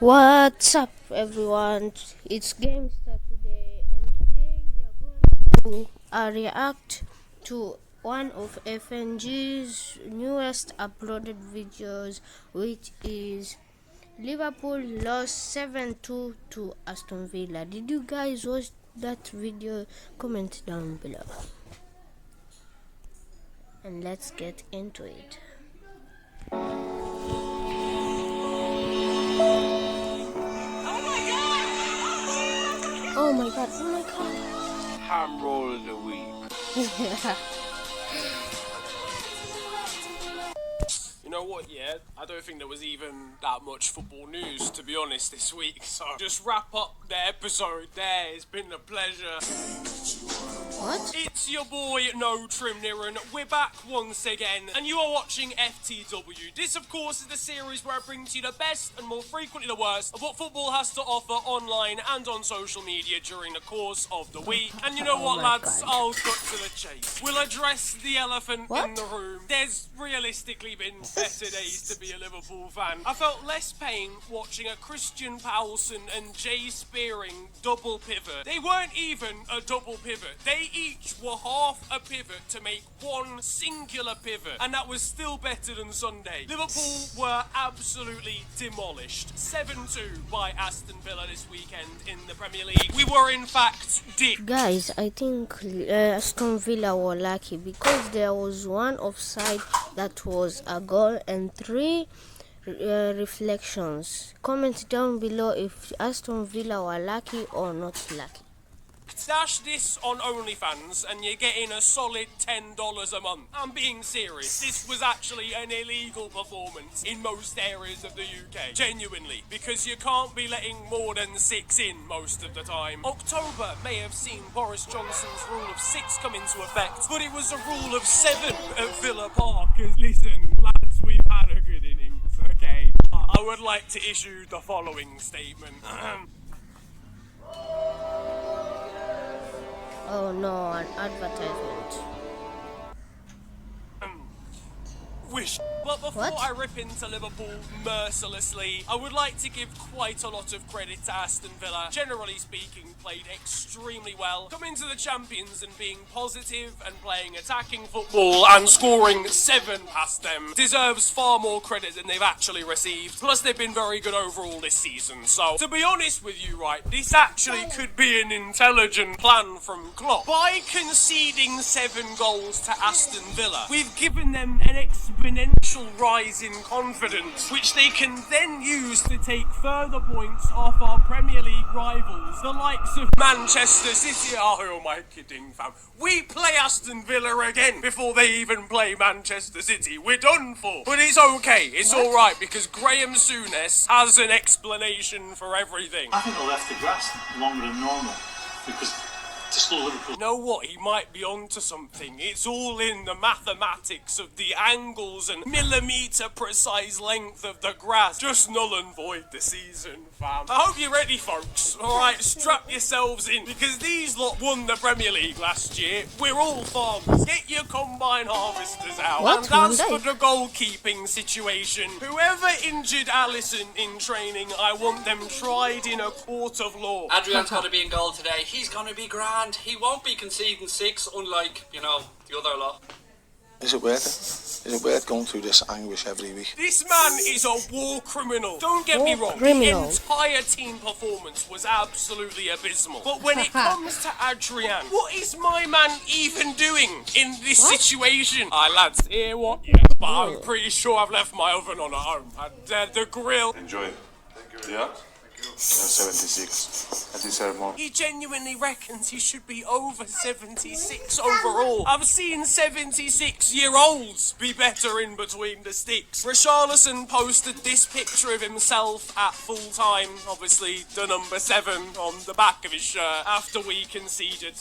What's up, everyone? It's Gamester today, and today we are going to react to one of FNG's newest uploaded videos, which is Liverpool lost 7-2 to Aston Villa. Did you guys watch that video? Comment down below. And let's get into it. Oh my god, oh my god. Ham roll of the week. You know what, yeah? I don't think there was even that much football news, to be honest, this week. So just wrap up the episode there. It's been a pleasure. What? It's your boy, No Trim Niran. We're back once again, and you are watching FTW. This, of course, is the series where I bring to you the best and more frequently the worst of what football has to offer online and on social media during the course of the week. And you know what, lads? God. I'll cut to the chase. We'll address the elephant in the room. There's realistically been better days to be a Liverpool fan. I felt less pain watching a Christian Powelson and Jay Spearing double pivot. They weren't even a double pivot. They each were half a pivot to make one singular pivot, and that was still better than Sunday. Liverpool were absolutely demolished. 7-2 by Aston Villa this weekend in the Premier League. We were in fact Guys, I think Aston Villa were lucky because there was one offside that was a goal and three reflections. Comment down below if Aston Villa were lucky or not lucky. Stash this on OnlyFans and you're getting a solid $10 a month. I'm being serious. This was actually an illegal performance in most areas of the UK. Genuinely. Because you can't be letting more than 6 in most of the time. October may have seen Boris Johnson's rule of 6 come into effect, but it was a rule of 7 at Villa Park. Listen, lads, we've had a good innings, okay? I would like to issue the following statement. Oh no, an advertisement. But before I rip into Liverpool mercilessly, I would like to give quite a lot of credit to Aston Villa. Generally speaking, played extremely well, coming to the champions and being positive and playing attacking football and scoring 7 past them deserves far more credit than they've actually received. Plus, they've been very good overall this season. So, to be honest with you, right, this actually could be an intelligent plan from Klopp. By conceding 7 goals to Aston Villa, we've given them an exponential rise in confidence, which they can then use to take further points off our Premier League rivals, the likes of Manchester City. Oh, who am I kidding, fam? We play Aston Villa again before they even play Manchester City. We're done for. But it's okay. It's alright because Graham Souness has an explanation for everything. I think they left the grass longer than normal because to slow Liverpool. You know what? He might be onto something. It's all in the mathematics of the angles and millimetre precise length of the grass. Just null and void the season, fam. I hope you're ready, folks. Alright, strap yourselves in because these lot won the Premier League last year. We're all farmers. Get your combine harvesters out. What? And as for the goalkeeping situation, whoever injured Alisson in training, I want them tried in a court of law. Adrian's got to be in goal today. He's going to be grand. He won't be conceding 6, unlike, the other lot. Is it worth it? Is it worth going through this anguish every week? This man is a war criminal. Don't get me wrong, criminal. the entire team performance was absolutely abysmal. But when it comes to Adrian, what is my man even doing in this situation? Lads, hear what? Yeah, but I'm pretty sure I've left my oven on at home. And the grill. Enjoy. Thank you. Yeah? 76. I deserve more. He genuinely reckons he should be over 76 overall. I've seen 76-year-olds be better in between the sticks. Richarlison posted this picture of himself at full time, obviously the number 7 on the back of his shirt, after we conceded.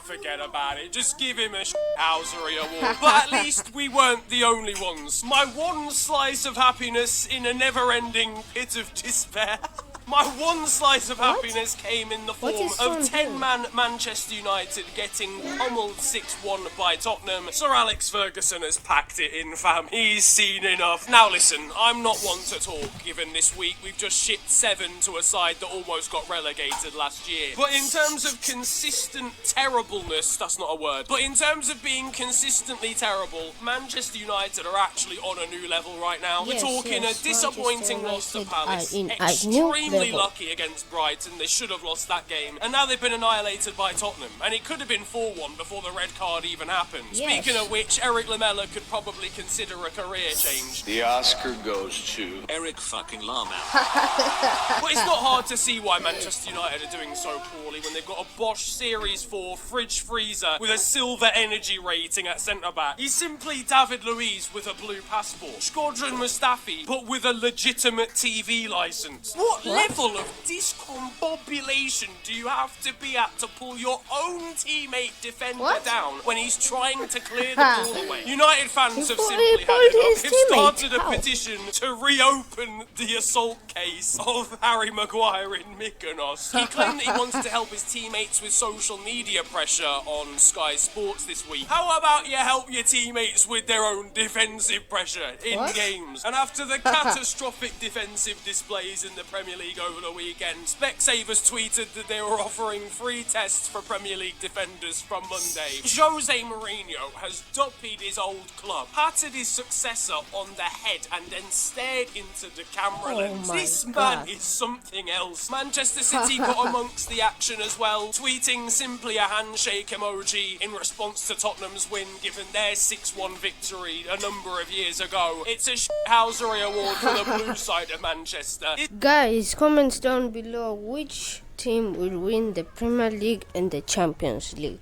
Forget about it. Just give him a Housery award. But at least we weren't the only ones. My one slice of happiness in a never-ending pit of despair. My one slice of happiness came in the form is of Son 10-man Manchester United getting pummeled 6-1 by Tottenham. Sir Alex Ferguson has packed it in, fam. He's seen enough. Now listen, I'm not one to talk, given this week we've just shipped 7 to a side that almost got relegated last year. But in terms of consistent terribleness, that's not a word, but in terms of being consistently terrible, Manchester United are actually on a new level right now. Yes, We're talking yes, a disappointing loss to Manchester Palace, United are in a new extremely level. lucky against Brighton. They should have lost that game, and now they've been annihilated by Tottenham, and it could have been 4-1 before the red card even happened. Yes. Speaking of which, Eric Lamela could probably consider a career change. The Oscar goes to Eric fucking Lama. But it's not hard to see why Manchester United are doing so poorly when they've got a Bosch Series 4 fridge freezer with a silver energy rating at centre-back. He's simply David Luiz with a blue passport. Shkodran Mustafi, but with a legitimate TV licence. What level of discombobulation do you have to be at to pull your own teammate defender down when he's trying to clear the ball away? United fans have simply had enough. They've started a petition to reopen the assault case of Harry Maguire in Mykonos. He claimed that he wants to help his teammates with social media pressure on Sky Sports this week. How about you help your teammates with their own defensive pressure in games? And after the catastrophic defensive displays in the Premier League over the weekend, Specsavers tweeted that they were offering free tests for Premier League defenders from Monday. Jose Mourinho has duppied his old club, patted his successor on the head, and then stared into the camera lens. This man is something else. Manchester City got amongst the action as well, tweeting simply a handshake emoji in response to Tottenham's win, given their 6-1 victory a number of years ago. It's a shithousery award for the blue side of Manchester. Guys, comment down below which team will win the Premier League and the Champions League.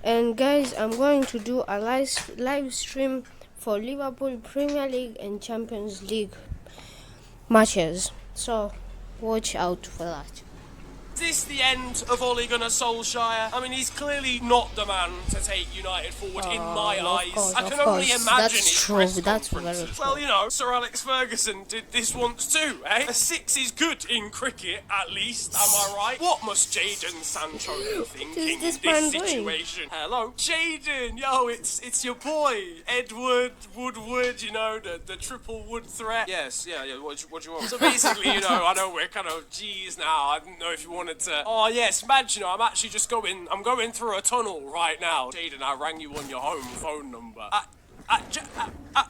And guys, I'm going to do a live stream for Liverpool Premier League and Champions League matches, so watch out for that. Is this the end of Ole Gunnar Solskjaer? I mean, he's clearly not the man to take United forward in my eyes. I can only imagine his press conferences. Well, you know, Sir Alex Ferguson did this once too, eh? A 6 is good in cricket, at least, am I right? What must Jadon Sancho be thinking in this situation? Hello? Jadon, yo, it's your boy, Edward Woodward, you know, the triple wood threat. Yes, yeah, what do you want? So basically, you know, I know we're kind of G's now. I didn't know if you wanted to... Oh, yes, Madge, you know, I'm actually just going through a tunnel right now. Jadon, I rang you on your home phone number.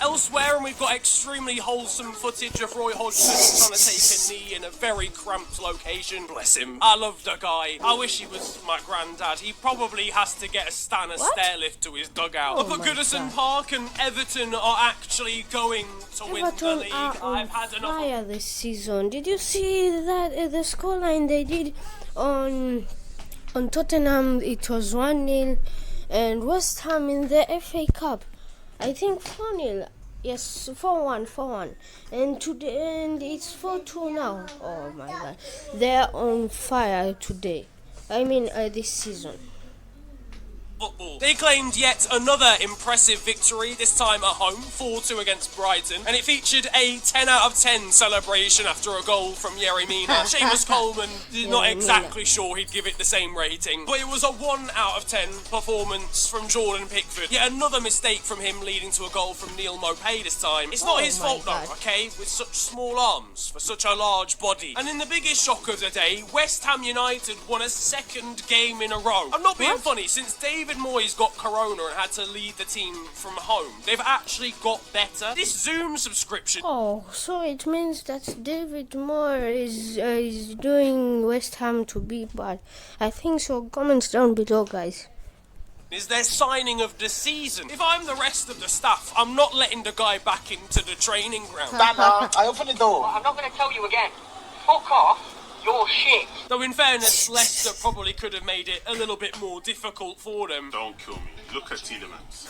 Elsewhere, and we've got extremely wholesome footage of Roy Hodgson trying to take a knee in a very cramped location. Bless him. I love the guy. I wish he was my granddad. He probably has to get a stair lift to his dugout. Up at Goodison Park, and Everton are actually going to win the league. I've had enough fire this season. Did you see that the scoreline they did on Tottenham? It was 1-0, and West Ham in the FA Cup, I think 4-0. Yes, 4-1. And today, and it's 4-2 now. Oh my god. They're on fire today. I mean, this season. football. They claimed yet another impressive victory, this time at home, 4-2 against Brighton, and it featured a 10 out of 10 celebration after a goal from Yerry Mina. Seamus Coleman is not exactly sure he'd give it the same rating, but it was a 1 out of 10 performance from Jordan Pickford. Yet another mistake from him leading to a goal from Neil Maupay this time. It's not his fault though, okay, with such small arms for such a large body. And in the biggest shock of the day, West Ham United won a second game in a row. I'm not being funny, since David Moyes got corona and had to lead the team from home, they've actually got better. This Zoom subscription... Oh, so it means that David Moyes is doing West Ham to be bad. I think so. Comments down below, guys. Is their signing of the season. If I'm the rest of the staff, I'm not letting the guy back into the training ground. I open the door. I'm not going to tell you again. Fuck off. You're shit. Though in fairness, Leicester probably could have made it a little bit more difficult for them. Don't kill me. Look at Tielemans.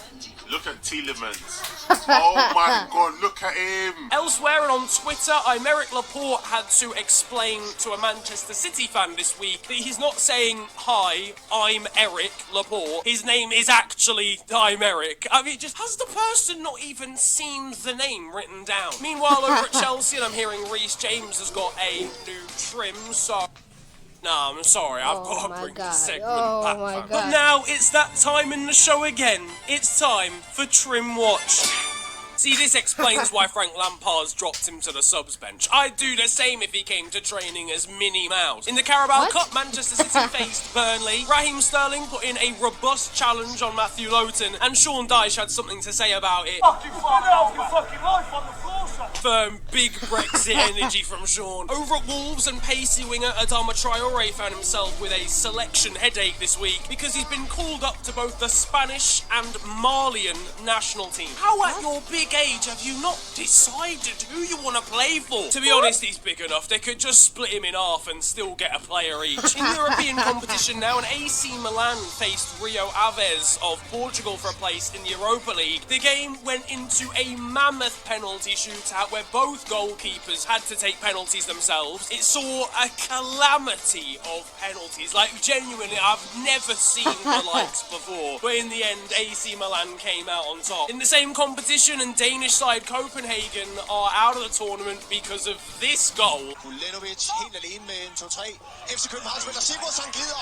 Look at Tielemans. Oh my God, look at him. Elsewhere and on Twitter, Aymeric Laporte had to explain to a Manchester City fan this week that he's not saying, "Hi, I'm Eric Laporte." His name is actually Aymeric. I mean, just has the person not even seen the name written down? Meanwhile, over at Chelsea, and I'm hearing Reece James has got a new trim, so... No, I'm sorry, I've got to bring this segment back. God. But now it's that time in the show again. It's time for Trim Watch. See, this explains why Frank Lampard's dropped him to the subs bench. I'd do the same if he came to training as Minnie Mouse. In the Carabao Cup, Manchester City faced Burnley. Raheem Sterling put in a robust challenge on Matthew Lowton, and Sean Dyche had something to say about it. Firm, big Brexit energy from Sean. Over at Wolves, and pacey winger Adama Traore found himself with a selection headache this week because he's been called up to both the Spanish and Malian national team. How at your big age have you not decided who you want to play for? To be honest, he's big enough. They could just split him in half and still get a player each. In European competition now, an AC Milan faced Rio Aves of Portugal for a place in the Europa League. The game went into a mammoth penalty shootout where both goalkeepers had to take penalties themselves. It saw a calamity of penalties. Like, genuinely, I've never seen the likes before. But in the end, AC Milan came out on top. In the same competition, and Danish side Copenhagen are out of the tournament because of this goal.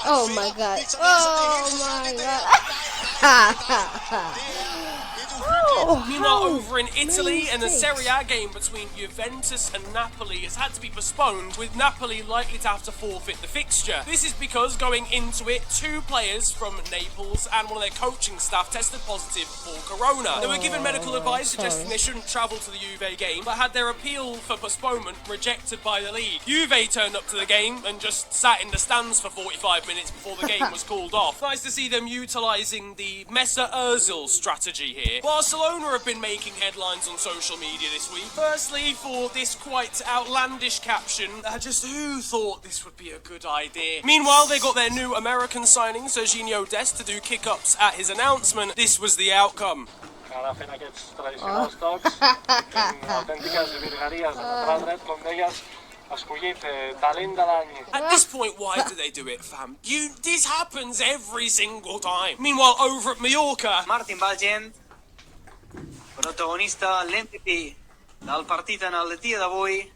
Oh my god. Oh my god. Meanwhile, over in Italy, and the Serie A game between Juventus and Napoli has had to be postponed, with Napoli likely to have to forfeit the fixture. This is because, going into it, 2 players from Naples and one of their coaching staff tested positive for corona. They were given medical advice suggesting they shouldn't travel to the Juve game, but had their appeal for postponement rejected by the league. Juve turned up to the game and just sat in the stands for 45 minutes before the game was called off. Nice to see them utilising the Messer Ozil strategy here. Barcelona have been making headlines on social media this week. Firstly, for this quite outlandish caption, just who thought this would be a good idea? Meanwhile, they got their new American signing, Serginho Dest, to do kick-ups at his announcement. This was the outcome. Cada cena aquests tradicionals tocs, en autèntiques virgueries de lateral dret, com deies, escollit talent de l'any. At this point, why do they do it, fam? This happens every single time. Meanwhile, over at Mallorca... Martin Valgent, protagonista l'MVP del partit en el dia d'avui.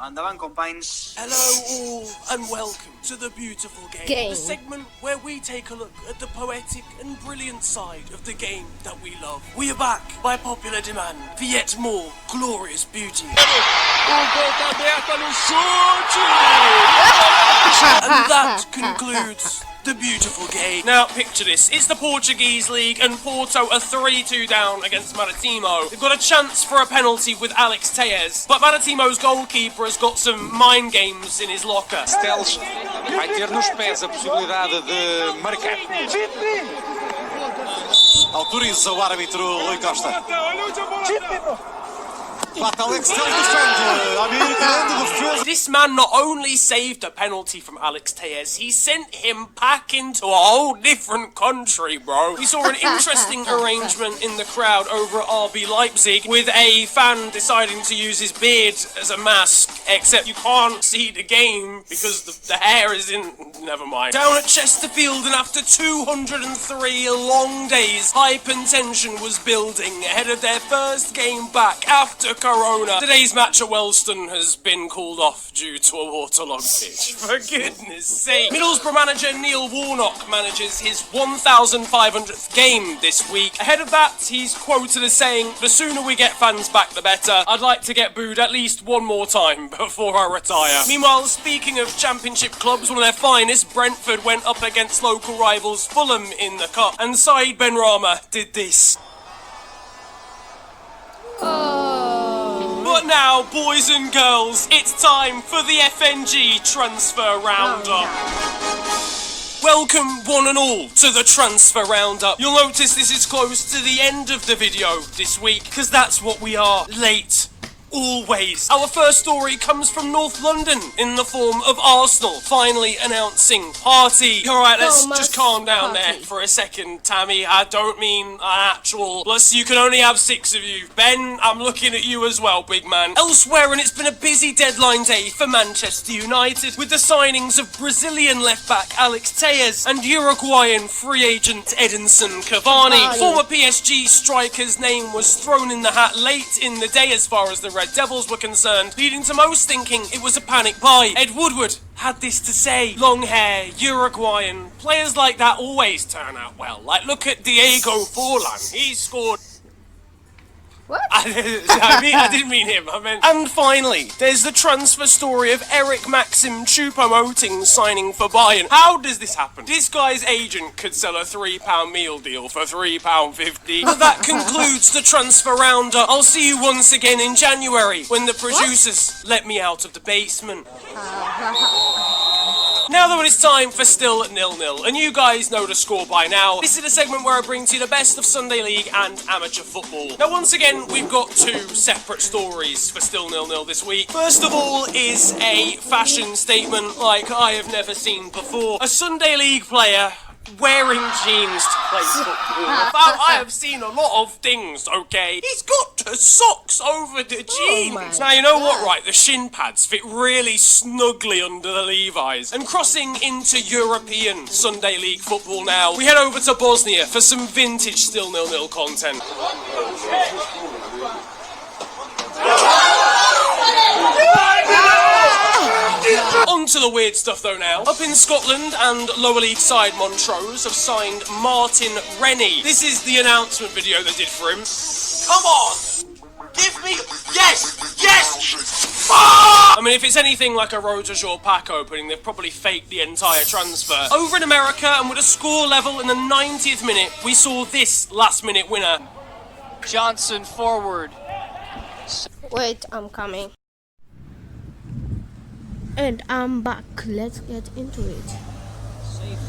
Endavant, companys. Hello all, and welcome to the beautiful game. The segment where we take a look at the poetic and brilliant side of the game that we love. We are back by popular demand for yet more glorious beauty. And that concludes the beautiful game. Now, picture this. It's the Portuguese league, and Porto are 3-2 down against Maritimo. They've got a chance for a penalty with Alex Telles, but Maritimo's goalkeeper has got some mind games in his locker. Telles vai ter nos pés a possibilidade de marcar. Autoriza o árbitro Rui Costa. This man not only saved a penalty from Alex Telles, he sent him back into a whole different country, bro. We saw an interesting arrangement in the crowd over at RB Leipzig, with a fan deciding to use his beard as a mask, except you can't see the game because the hair is in... Never mind. Down at Chesterfield, and after 203 long days, hype and tension was building ahead of their first game back after Corona. Today's match at Wellston has been called off due to a waterlogged pitch. For goodness sake. Middlesbrough manager Neil Warnock manages his 1,500th game this week. Ahead of that, he's quoted as saying, "The sooner we get fans back, the better. I'd like to get booed at least one more time before I retire." Meanwhile, speaking of championship clubs, one of their finest, Brentford, went up against local rivals Fulham in the cup, and Saeed Benrahma did this. But now, boys and girls, it's time for the FNG Transfer Roundup. Welcome one and all to the Transfer Roundup. You'll notice this is close to the end of the video this week, because that's what we are, late always. Our first story comes from North London in the form of Arsenal finally announcing party. Alright, let's just calm down there for a second, Tammy. I don't mean an actual. Plus, you can only have 6 of you. Ben, I'm looking at you as well, big man. Elsewhere, and it's been a busy deadline day for Manchester United, with the signings of Brazilian left-back Alex Telles and Uruguayan free agent Edinson Cavani. Former PSG striker's name was thrown in the hat late in the day as far as the Red Devils were concerned, leading to most thinking it was a panic buy. Ed Woodward had this to say: long hair, Uruguayan, players like that always turn out well. Like, look at Diego Forlan, he scored. What? I didn't mean him, I meant... And finally, there's the transfer story of Eric Maxim Choupo-Moting signing for Bayern. How does this happen? This guy's agent could sell a £3 meal deal for £3.50. But that concludes the transfer rounder. I'll see you once again in January, when the producers let me out of the basement. Now though, it's time for Still 0-0, and you guys know the score by now. This is the segment where I bring to you the best of Sunday League and amateur football. Now once again, we've got 2 separate stories for Still 0-0 this week. First of all is a fashion statement like I have never seen before. A Sunday League player wearing jeans to play football. I have seen a lot of things, okay? He's got socks over the jeans. Now, you know what, right? The shin pads fit really snugly under the Levi's. And crossing into European Sunday League football now, we head over to Bosnia for some vintage Still 0-0 content. On to the weird stuff though now. Up in Scotland, and lower league side Montrose have signed Martin Rennie. This is the announcement video they did for him. Come on! Give me... Yes! Yes! I mean, if it's anything like a Road to Shore pack opening, they've probably faked the entire transfer. Over in America, and with a score level in the 90th minute, we saw this last-minute winner. Johnson forward. Wait, I'm coming. And I'm back. Let's get into it. Safe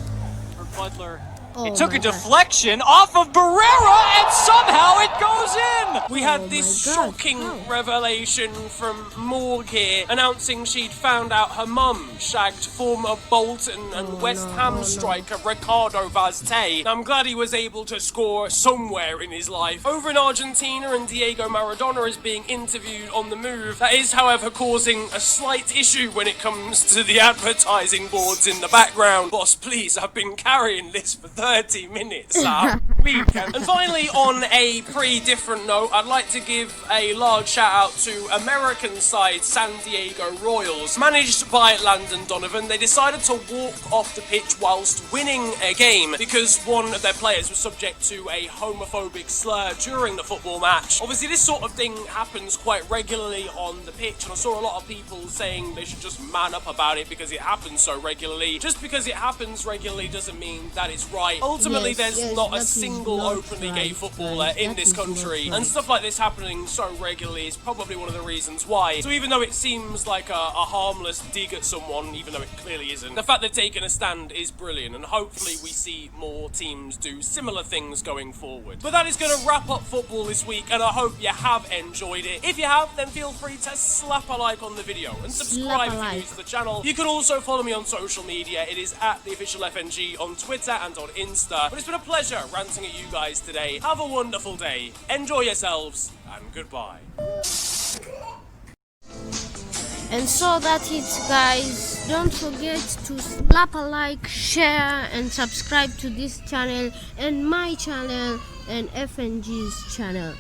for Butler. Oh, it took a deflection off of Barrera, and somehow it goes in! We had this shocking revelation from Morg here, announcing she'd found out her mum shagged former Bolton and West Ham striker Ricardo Vazte. I'm glad he was able to score somewhere in his life. Over in Argentina, and Diego Maradona is being interviewed on the move. That is, however, causing a slight issue when it comes to the advertising boards in the background. Boss, please, I've been carrying this for 30 minutes weekend. And finally, on a pretty different note, I'd like to give a large shout out to American side San Diego Royals. Managed by Landon Donovan, they decided to walk off the pitch whilst winning a game because one of their players was subject to a homophobic slur during the football match. Obviously, this sort of thing happens quite regularly on the pitch, and I saw a lot of people saying they should just man up about it because it happens so regularly. Just because it happens regularly doesn't mean that it's right. Ultimately, there's not a single openly gay footballer in this country, and stuff like this happening so regularly is probably one of the reasons why. So even though it seems like a harmless dig at someone, even though it clearly isn't, the fact they've taken a stand is brilliant, and hopefully we see more teams do similar things going forward. But that is going to wrap up football this week, and I hope you have enjoyed it. If you have, then feel free to slap a like on the video and subscribe if you're new to the channel. You can also follow me on social media. It is at the official FNG on Twitter and on Insta. But it's been a pleasure ranting at you guys today. Have a wonderful day, enjoy yourselves, and goodbye. And so that's it, guys. Don't forget to slap a like, share, and subscribe to this channel and my channel and FNG's channel.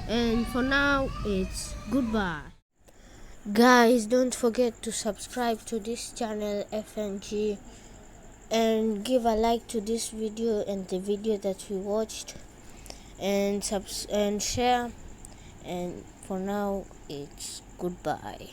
And for now, it's goodbye. Guys, don't forget to subscribe to this channel, FNG, and give a like to this video and the video that we watched, and share. And for now, it's goodbye.